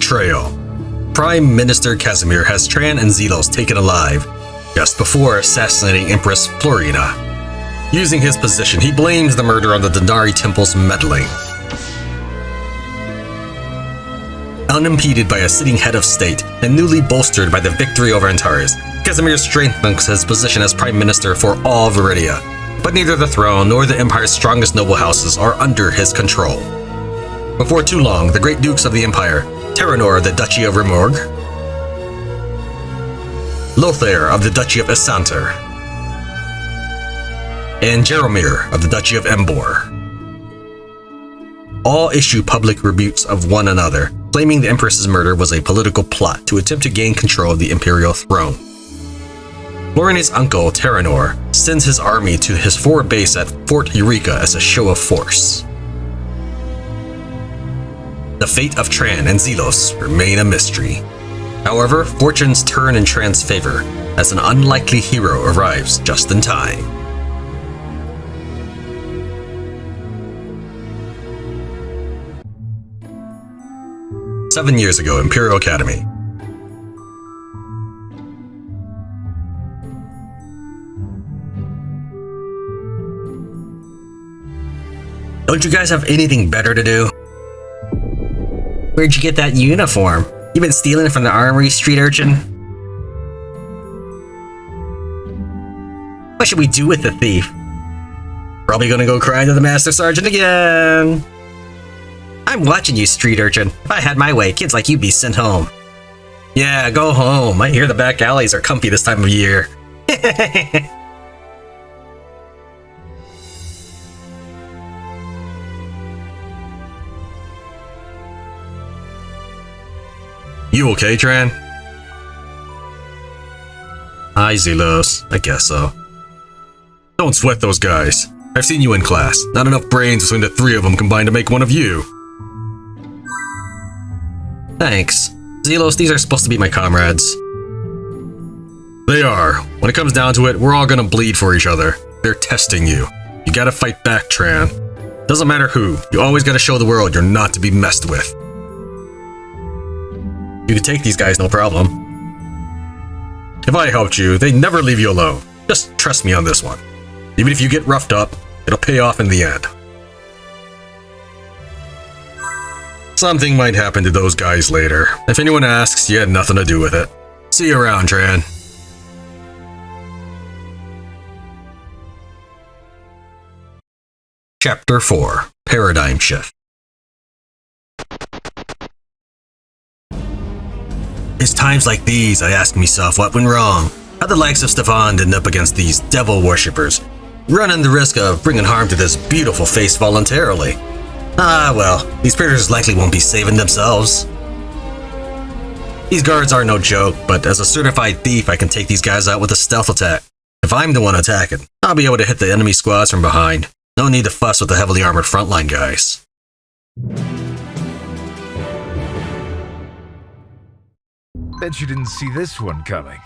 betrayal. Prime Minister Casimir has Tran and Zelos taken alive, just before assassinating Empress Florina. Using his position, he blames the murder on the Donari Temple's meddling. Unimpeded by a sitting head of state, and newly bolstered by the victory over Antares, Casimir strengthens his position as Prime Minister for all Viridia, but neither the throne nor the Empire's strongest noble houses are under his control. Before too long, the great dukes of the Empire, Terranor of the Duchy of Remorg, Lothair of the Duchy of Essanter, and Jaromir of the Duchy of Embor, all issue public rebukes of one another, claiming the Empress's murder was a political plot to attempt to gain control of the imperial throne. Florina's uncle, Terranor, sends his army to his forward base at Fort Eureka as a show of force. The fate of Tran and Zelos remain a mystery. However, fortunes turn in Tran's favor as an unlikely hero arrives just in time. "7 years ago, Imperial Academy. Don't you guys have anything better to do? Where'd you get that uniform? You been stealing it from the armory, street urchin? What should we do with the thief? Probably gonna go cry to the Master Sergeant again. I'm watching you, street urchin. If I had my way, kids like you'd be sent home. Yeah, go home. I hear the back alleys are comfy this time of year. You okay, Tran? Hi, Zelos. I guess so. Don't sweat those guys. I've seen you in class. Not enough brains between the three of them combined to make one of you. Thanks. Zelos, these are supposed to be my comrades. They are. When it comes down to it, we're all gonna bleed for each other. They're testing you. You gotta fight back, Tran. Doesn't matter who, you always gotta show the world you're not to be messed with. You can take these guys, no problem. If I helped you, they'd never leave you alone. Just trust me on this one. Even if you get roughed up, it'll pay off in the end. Something might happen to those guys later. If anyone asks, you had nothing to do with it. See you around, Tran. Chapter 4: Paradigm Shift. It's times like these I ask myself what went wrong. How the likes of Stefan end up against these devil worshippers, running the risk of bringing harm to this beautiful face voluntarily. Ah well, these predators likely won't be saving themselves. These guards are no joke, but as a certified thief I can take these guys out with a stealth attack. If I'm the one attacking, I'll be able to hit the enemy squads from behind. No need to fuss with the heavily armored frontline guys. Bet you didn't see this one coming.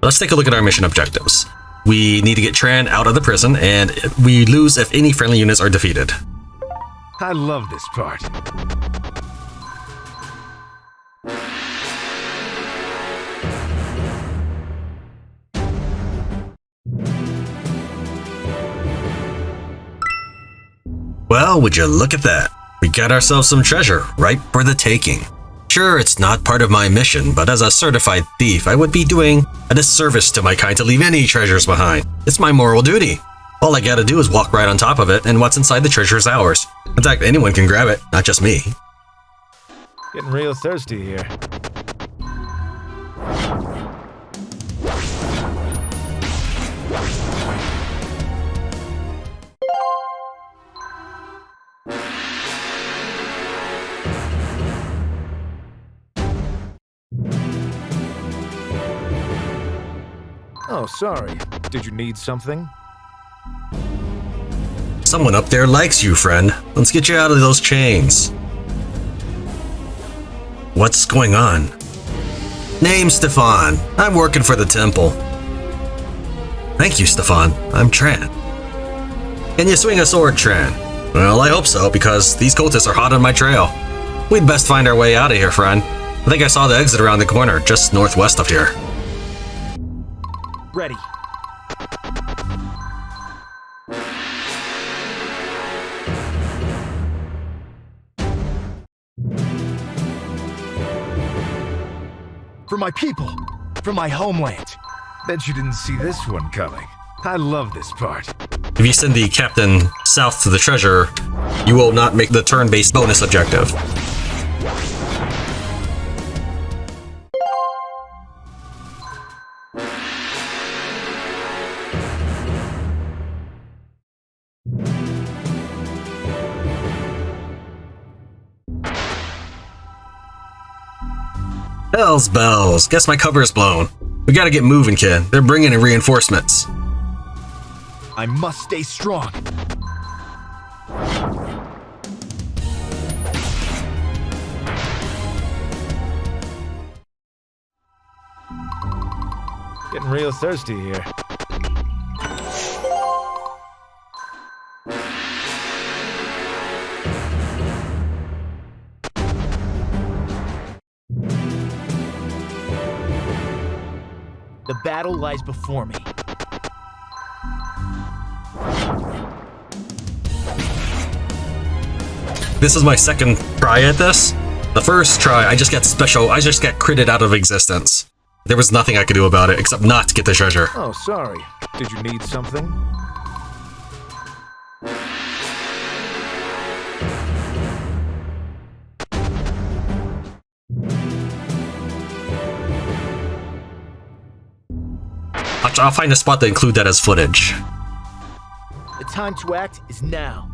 Let's take a look at our mission objectives. We need to get Tran out of the prison, and we lose if any friendly units are defeated. I love this part. Well, would you look at that? We got ourselves some treasure, right for the taking. Sure, it's not part of my mission, but as a certified thief, I would be doing a disservice to my kind to leave any treasures behind. It's my moral duty. All I gotta do is walk right on top of it, and what's inside the treasure is ours. In fact, anyone can grab it, not just me. Getting real thirsty here. Oh, sorry. Did you need something? Someone up there likes you, friend. Let's get you out of those chains. What's going on? Name's Stefan. I'm working for the temple. Thank you, Stefan. I'm Tran. Can you swing a sword, Tran? Well, I hope so, because these cultists are hot on my trail. We'd best find our way out of here, friend. I think I saw the exit around the corner, just northwest of here. Ready. For my people, for my homeland. Bet you didn't see this one coming. I love this part. If you send the captain south to the treasure, you will not make the turn-based bonus objective. Hell's bells. Guess my cover is blown. We gotta get moving, kid. They're bringing in reinforcements. I must stay strong. Getting real thirsty here. The battle lies before me. This is my second try at this. The first try, I just got critted out of existence. There was nothing I could do about it except not get the treasure. Oh, sorry. Did you need something? I'll find a spot to include that as footage. The time to act is now.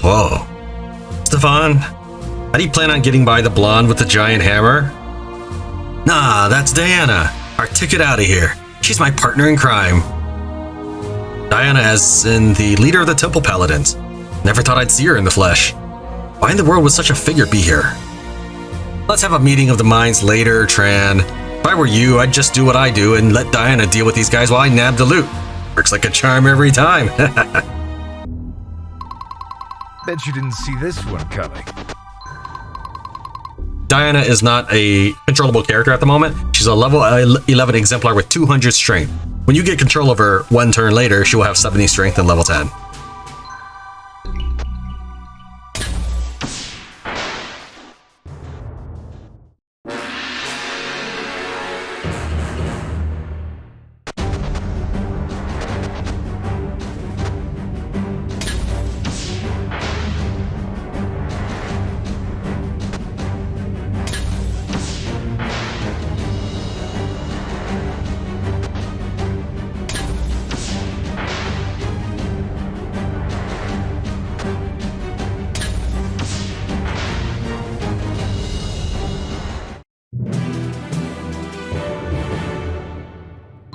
Whoa. Stefan, how do you plan on getting by the blonde with the giant hammer? Nah, that's Diana. Our ticket out of here. She's my partner in crime. Diana as in the leader of the Temple Paladins. Never thought I'd see her in the flesh. Why in the world would such a figure be here? Let's have a meeting of the minds later, Tran. If I were you, I'd just do what I do and let Diana deal with these guys while I nab the loot. Works like a charm every time. Bet you didn't see this one coming. Diana is not a controllable character at the moment. She's a level 11 exemplar with 200 strength. When you get control of her one turn later, she will have 70 strength and level 10.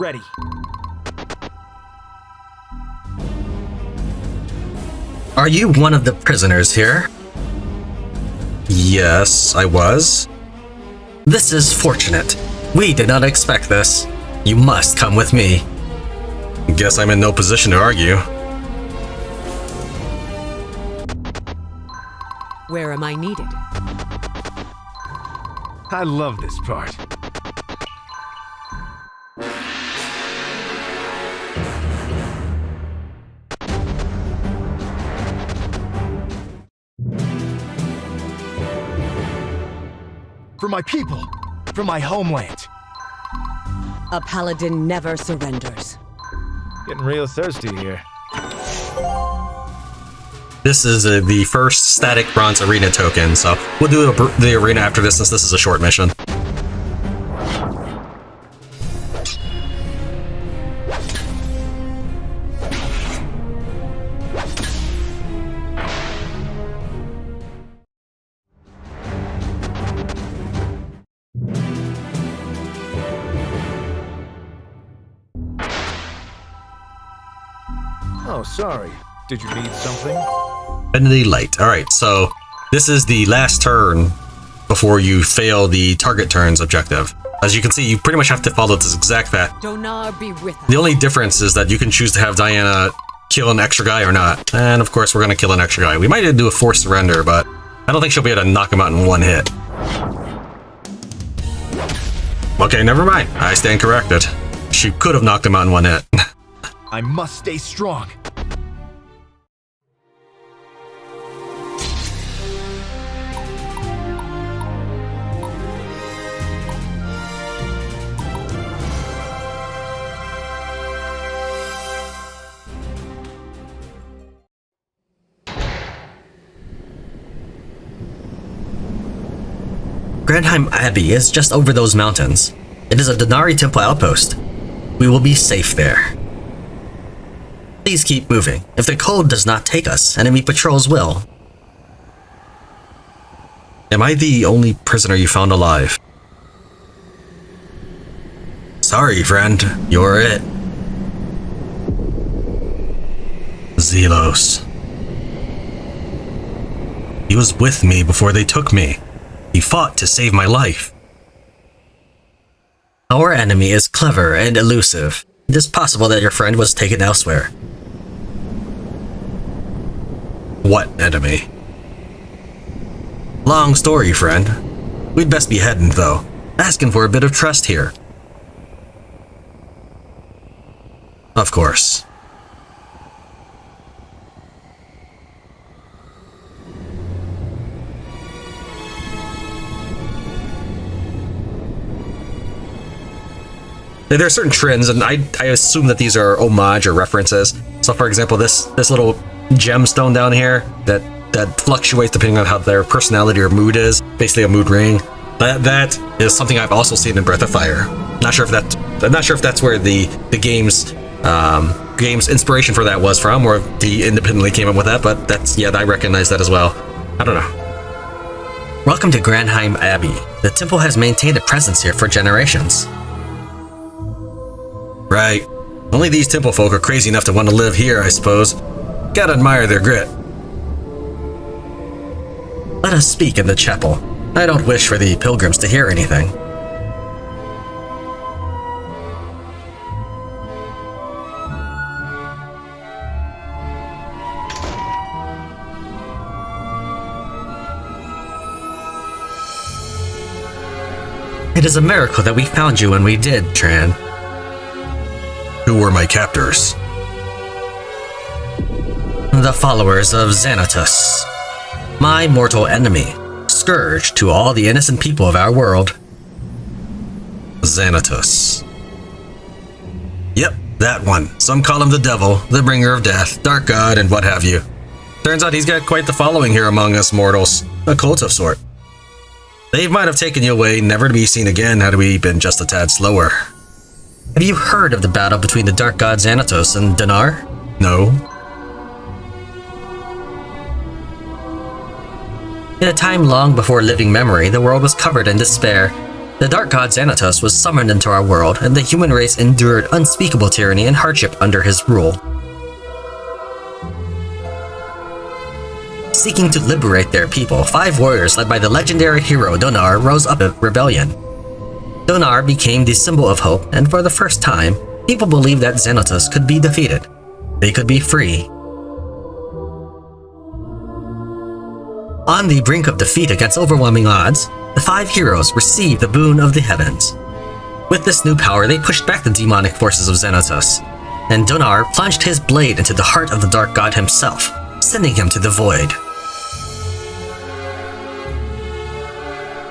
Ready. Are you one of the prisoners here? Yes, I was. This is fortunate. We did not expect this. You must come with me. Guess I'm in no position to argue. Where am I needed? I love this part. For my people, for my homeland. A paladin never surrenders. Getting real thirsty here. This is the first static bronze arena token, so we'll do the arena after this since this is a short mission. Oh, sorry. Did you need something? Infinity Light. Alright, so this is the last turn before you fail the target turn's objective. As you can see, you pretty much have to follow this exact path. Donar be with us. The only difference is that you can choose to have Diana kill an extra guy or not. And of course, we're going to kill an extra guy. We might do a forced surrender, but I don't think she'll be able to knock him out in one hit. Okay, never mind. I stand corrected. She could have knocked him out in one hit. I must stay strong. Granheim Abbey is just over those mountains. It is a Donari Temple outpost. We will be safe there. Please keep moving. If the cold does not take us, enemy patrols will. Am I the only prisoner you found alive? Sorry, friend. You're it. Zelos. He was with me before they took me. He fought to save my life. Our enemy is clever and elusive. It is possible that your friend was taken elsewhere. What enemy? Long story, friend. We'd best be heading, though. Asking for a bit of trust here. Of course. There are certain trends, and I assume that these are homage or references. So, for example, this little gemstone down here that fluctuates depending on how their personality or mood is, basically a mood ring. That is something I've also seen in Breath of Fire. I'm not sure if that's where the game's inspiration for that was from, or if he independently came up with that. But I recognize that as well. I don't know. Welcome to Granheim Abbey. The temple has maintained a presence here for generations. Right. Only these temple folk are crazy enough to want to live here, I suppose. Gotta admire their grit. Let us speak in the chapel. I don't wish for the pilgrims to hear anything. It is a miracle that we found you when we did, Tran. Who were my captors? The Followers of Zanatus. My mortal enemy, scourge to all the innocent people of our world. Zanatus. Yep, that one. Some call him the devil, the bringer of death, dark god, and what have you. Turns out he's got quite the following here among us mortals. A cult of sort. They might have taken you away, never to be seen again had we been just a tad slower. Have you heard of the battle between the dark god Zanatos and Donar? No. In a time long before living memory, the world was covered in despair. The dark god Zanatos was summoned into our world, and the human race endured unspeakable tyranny and hardship under his rule. Seeking to liberate their people, 5 warriors led by the legendary hero Donar rose up in rebellion. Donar became the symbol of hope, and for the first time, people believed that Zanatos could be defeated. They could be free. On the brink of defeat against overwhelming odds, the 5 heroes received the boon of the heavens. With this new power, they pushed back the demonic forces of Zanatos, and Donar plunged his blade into the heart of the dark god himself, sending him to the void.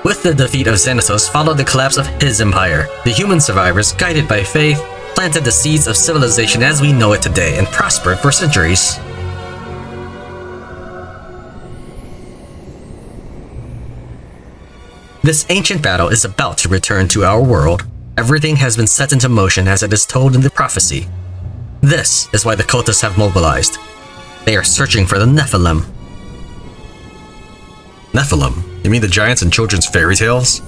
With the defeat of Zanatos followed the collapse of his empire. The human survivors, guided by faith, planted the seeds of civilization as we know it today and prospered for centuries. This ancient battle is about to return to our world. Everything has been set into motion as it is told in the prophecy. This is why the cultists have mobilized. They are searching for the Nephilim. Nephilim? You mean the giants in children's fairy tales?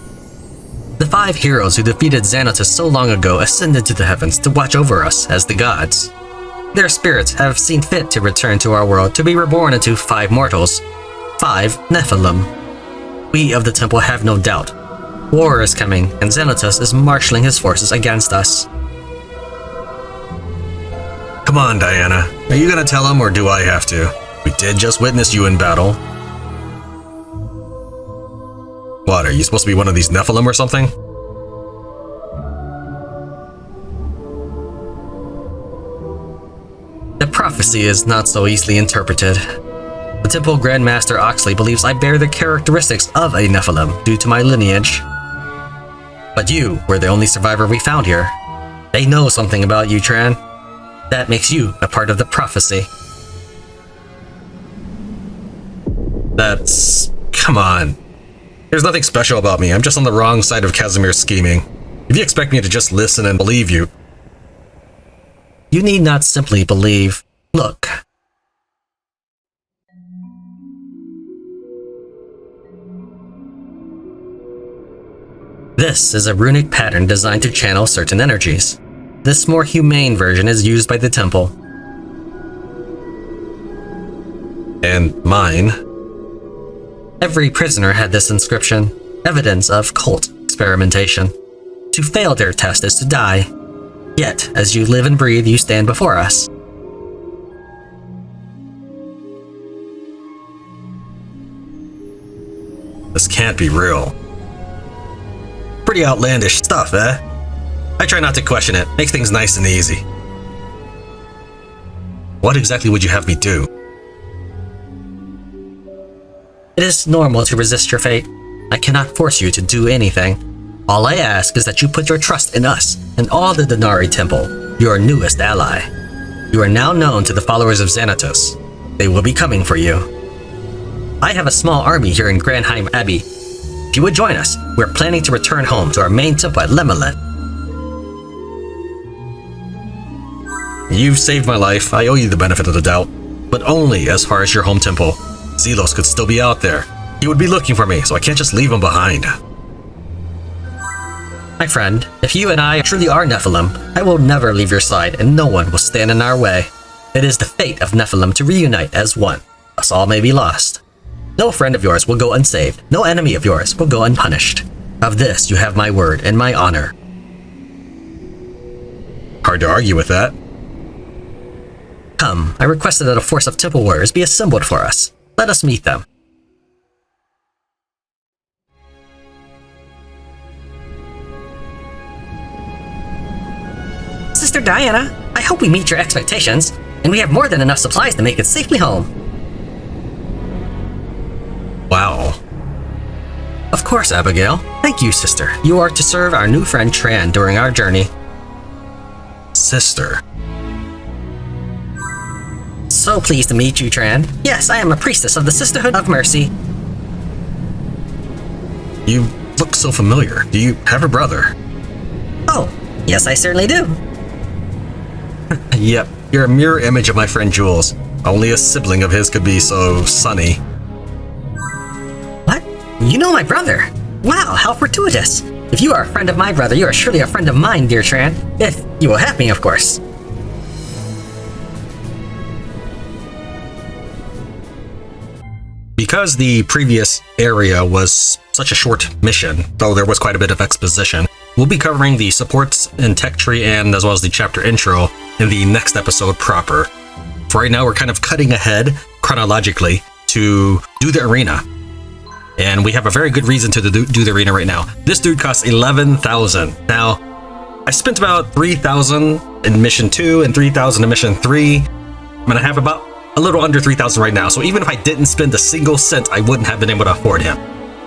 The 5 heroes who defeated Zanatos so long ago ascended to the heavens to watch over us as the gods. Their spirits have seen fit to return to our world to be reborn into 5 mortals, 5 Nephilim. We of the temple have no doubt. War is coming, and Zanatus is marshaling his forces against us. Come on, Diana. Are you gonna tell him, or do I have to? We did just witness you in battle. What, are you supposed to be one of these Nephilim or something? The prophecy is not so easily interpreted. The Temple Grandmaster Oxley believes I bear the characteristics of a Nephilim due to my lineage. But you were the only survivor we found here. They know something about you, Tran. That makes you a part of the prophecy. Come on. There's nothing special about me. I'm just on the wrong side of Casimir's scheming. If you expect me to just listen and believe you... You need not simply believe. Look. This is a runic pattern designed to channel certain energies. This more humane version is used by the temple. And mine? Every prisoner had this inscription, evidence of cult experimentation. To fail their test is to die. Yet, as you live and breathe, you stand before us. This can't be real. Pretty outlandish stuff, eh? I try not to question it. Makes things nice and easy. What exactly would you have me do? It is normal to resist your fate. I cannot force you to do anything. All I ask is that you put your trust in us and all the Donari Temple, your newest ally. You are now known to the Followers of Zanatus. They will be coming for you. I have a small army here in Granheim Abbey. If you would join us, we're planning to return home to our main temple at Lemelin. You've saved my life. I owe you the benefit of the doubt. But only as far as your home temple. Zelos could still be out there. He would be looking for me, so I can't just leave him behind. My friend, if you and I truly are Nephilim, I will never leave your side and no one will stand in our way. It is the fate of Nephilim to reunite as one. Us all may be lost. No friend of yours will go unsaved. No enemy of yours will go unpunished. Of this you have my word and my honor. Hard to argue with that. Come, I requested that a force of temple warriors be assembled for us. Let us meet them. Sister Diana, I hope we meet your expectations, and we have more than enough supplies to make it safely home. Wow. Of course, Abigail. Thank you, sister. You are to serve our new friend Tran during our journey. Sister. So pleased to meet you, Tran. Yes, I am a priestess of the Sisterhood of Mercy. You look so familiar. Do you have a brother? Oh, yes, I certainly do. Yep, you're a mirror image of my friend Jules. Only a sibling of his could be so sunny. What? You know my brother? Wow, how fortuitous. If you are a friend of my brother, you are surely a friend of mine, dear Tran. If you will have me, of course. Because the previous area was such a short mission, though there was quite a bit of exposition, we'll be covering the supports and tech tree and as well as the chapter intro in the next episode proper. For right now, we're kind of cutting ahead chronologically to do the arena. And we have a very good reason to do the arena right now. This dude costs 11,000. Now, I spent about 3,000 in mission 2 and 3,000 in mission 3. I'm gonna have about a little under 3,000 right now, so even if I didn't spend a single cent, I wouldn't have been able to afford him.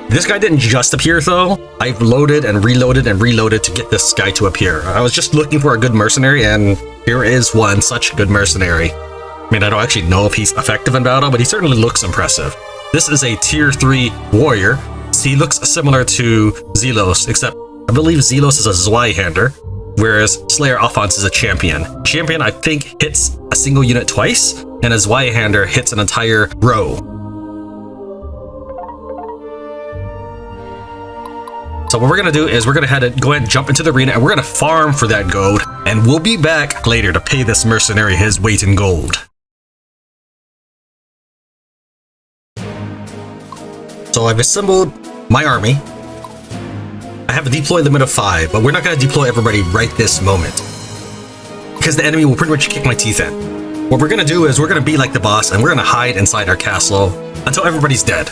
This guy didn't just appear though. I've loaded and reloaded and reloaded to get this guy to appear. I was just looking for a good mercenary, and here is one such good mercenary. I mean, I don't actually know if he's effective in battle, but he certainly looks impressive. This is a tier 3 warrior. So he looks similar to Zelos, except I believe Zelos is a Zweihander, whereas Slayer Alphonse is a champion. Champion, I think, hits a single unit twice, and a Zweihander hits an entire row. So what we're gonna do is we're gonna go ahead and jump into the arena, and we're gonna farm for that gold, and we'll be back later to pay this mercenary his weight in gold. So I've assembled my army. I have a deploy limit of 5, but we're not gonna deploy everybody right this moment, because the enemy will pretty much kick my teeth in. What we're gonna do is we're gonna be like the boss, and we're gonna hide inside our castle until everybody's dead.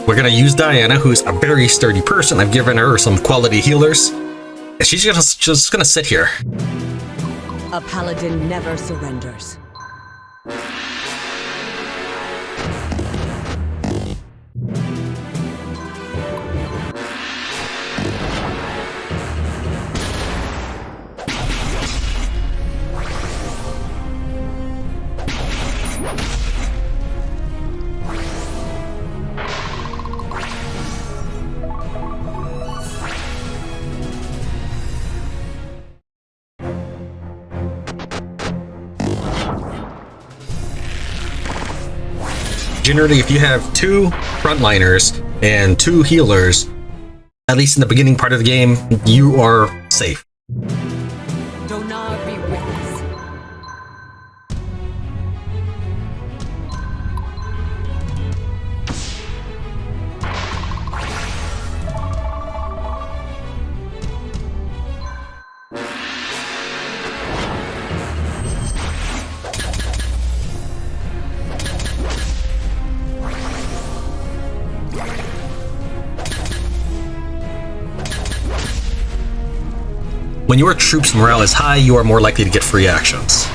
We're gonna use Diana, who's a very sturdy person. I've given her some quality healers, and she's just gonna sit here. A paladin never surrenders. Generally, if you have 2 frontliners and 2 healers, at least in the beginning part of the game, you are safe. Donari witness. When your troops' morale is high, you are more likely to get free actions.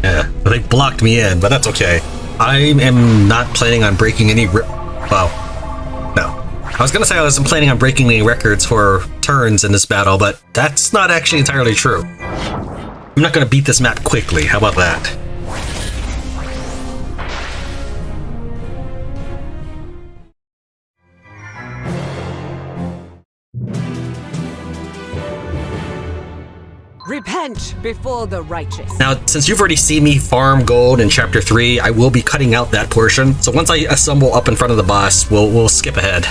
Yeah, they blocked me in, but that's okay. I am not planning on breaking any well, no. I was gonna say I wasn't planning on breaking any records for turns in this battle, but that's not actually entirely true. I'm not gonna beat this map quickly, how about that? Repent before the righteous. Now, since you've already seen me farm gold in Chapter 3, I will be cutting out that portion. So once I assemble up in front of the boss, we'll skip ahead.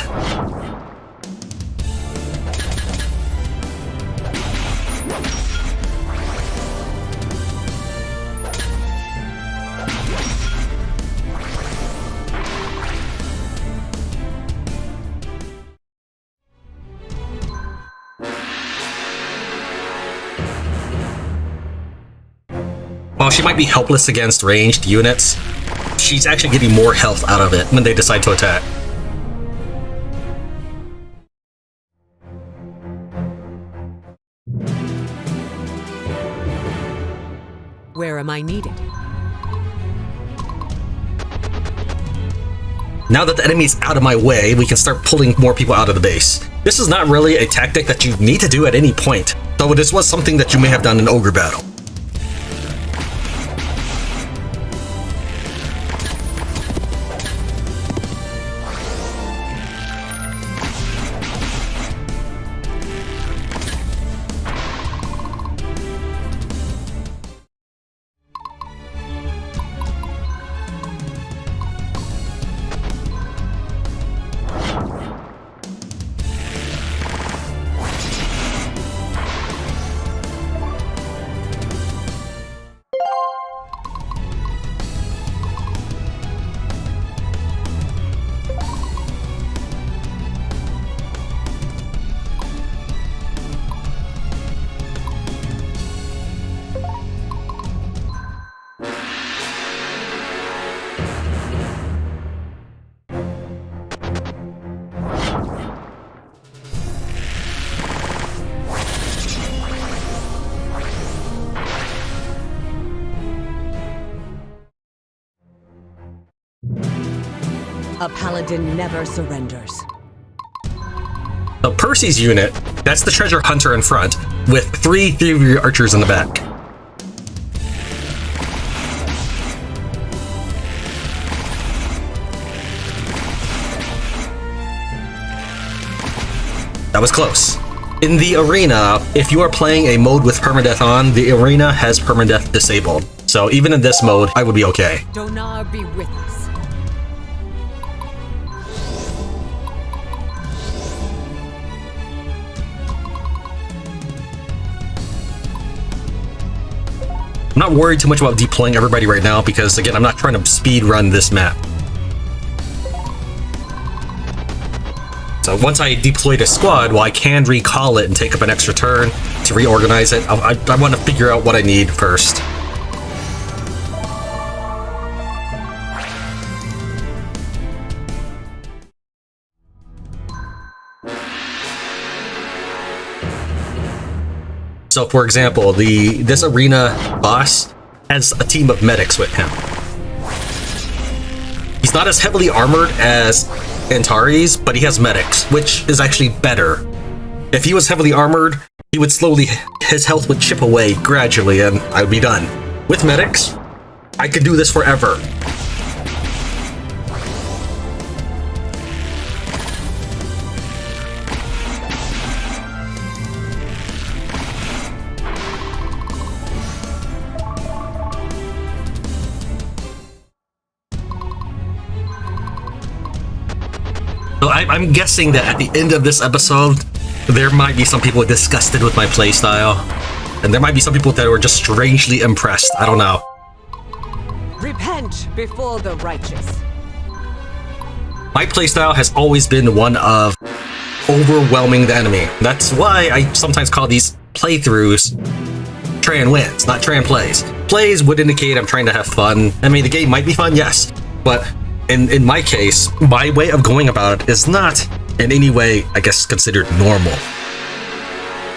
While she might be helpless against ranged units, she's actually getting more health out of it when they decide to attack. Where am I needed? Now that the enemy's out of my way, we can start pulling more people out of the base. This is not really a tactic that you need to do at any point, though this was something that you may have done in Ogre Battle. A paladin never surrenders. So Percy's unit, that's the treasure hunter in front, with 3 theory archers in the back. That was close. In the arena, if you are playing a mode with permadeath on, the arena has permadeath disabled. So even in this mode, I would be okay. Donar be with us. I'm not worried too much about deploying everybody right now because, again, I'm not trying to speed run this map. So once I deployed a squad, well, I can recall it and take up an extra turn to reorganize it. I want to figure out what I need first. So, for example, this arena boss has a team of medics with him. He's not as heavily armored as Antares, but he has medics, which is actually better. If he was heavily armored, he would his health would chip away gradually, and I would be done. With medics, I could do this forever. So I'm guessing that at the end of this episode, there might be some people disgusted with my playstyle, and there might be some people that were just strangely impressed. I don't know. Repent before the righteous. My playstyle has always been one of overwhelming the enemy. That's why I sometimes call these playthroughs Tran wins, not Tran plays. Plays would indicate I'm trying to have fun. I mean, the game might be fun, yes, but in my case, my way of going about it is not in any way, I guess, considered normal.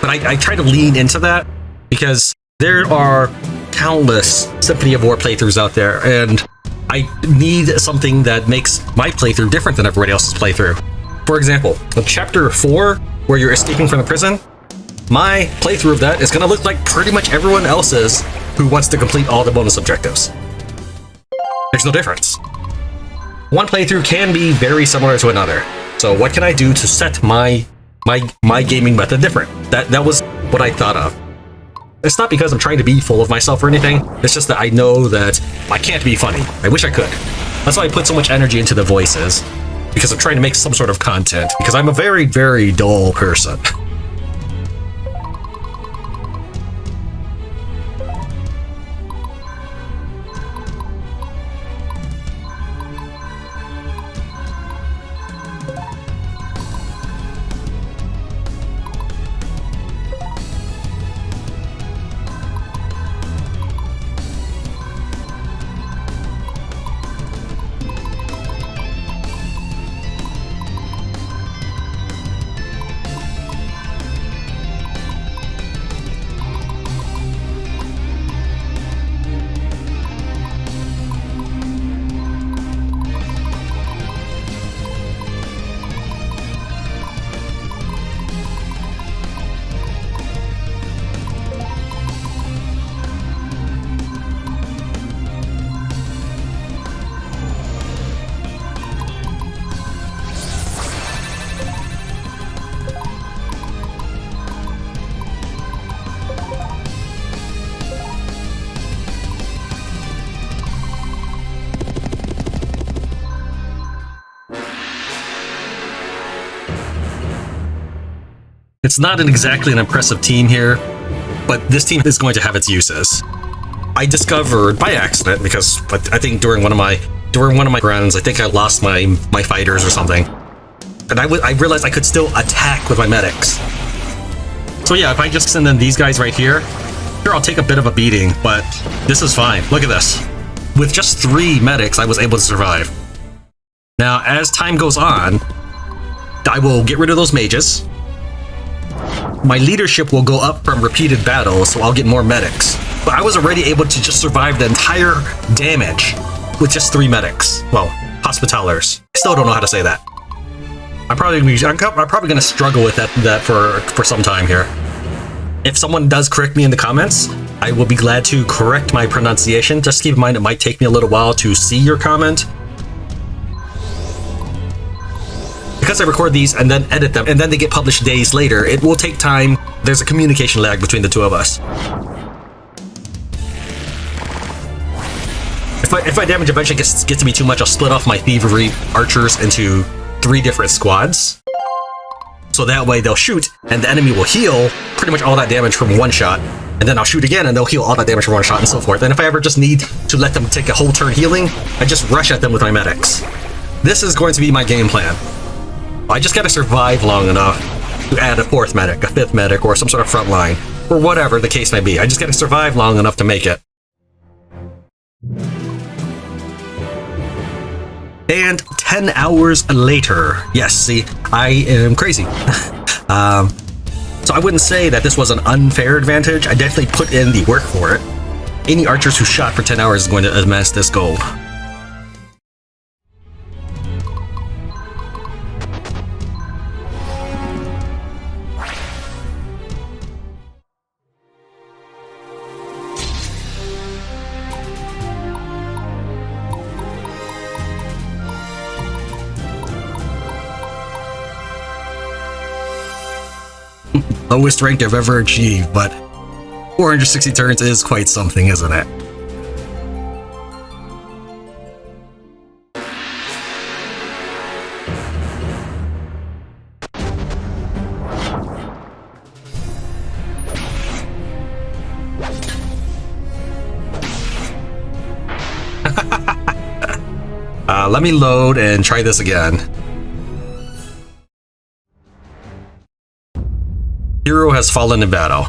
But I try to lean into that because there are countless Symphony of War playthroughs out there, and I need something that makes my playthrough different than everybody else's playthrough. For example, in Chapter 4, where you're escaping from the prison, my playthrough of that is going to look like pretty much everyone else's who wants to complete all the bonus objectives. There's no difference. One playthrough can be very similar to another. So what can I do to set my gaming method different? That was what I thought of. It's not because I'm trying to be full of myself or anything. It's just that I know that I can't be funny. I wish I could. That's why I put so much energy into the voices, because I'm trying to make some sort of content, because I'm a very, very dull person. It's not exactly an impressive team here, but this team is going to have its uses. I discovered by accident, because I think during one of my runs, I think I lost my fighters or something, and I realized I could still attack with my medics. So yeah, if I just send in these guys right here, sure, I'll take a bit of a beating, but this is fine. Look at this. With just 3 medics, I was able to survive. Now, as time goes on, I will get rid of those mages. My leadership will go up from repeated battles, so I'll get more medics. But I was already able to just survive the entire damage with just 3 medics. Well, Hospitallers. I still don't know how to say that. I'm probably gonna struggle with that for some time here. If someone does correct me in the comments, I will be glad to correct my pronunciation. Just keep in mind it might take me a little while to see your comment. Because I record these and then edit them, and then they get published days later, it will take time. There's a communication lag between the two of us. If my damage eventually gets to be too much, I'll split off my thievery archers into 3 different squads. So that way they'll shoot, and the enemy will heal pretty much all that damage from one shot. And then I'll shoot again, and they'll heal all that damage from one shot, and so forth. And if I ever just need to let them take a whole turn healing, I just rush at them with my medics. This is going to be my game plan. I just gotta survive long enough to add a 4th medic, a 5th medic, or some sort of front line, or whatever the case may be. I just gotta survive long enough to make it. And 10 hours later. Yes, see, I am crazy. So I wouldn't say that this was an unfair advantage. I definitely put in the work for it. Any archers who shot for 10 hours is going to amass this gold. Lowest rank I've ever achieved, but 460 turns is quite something, isn't it? Let me load and try this again. Hero has fallen in battle.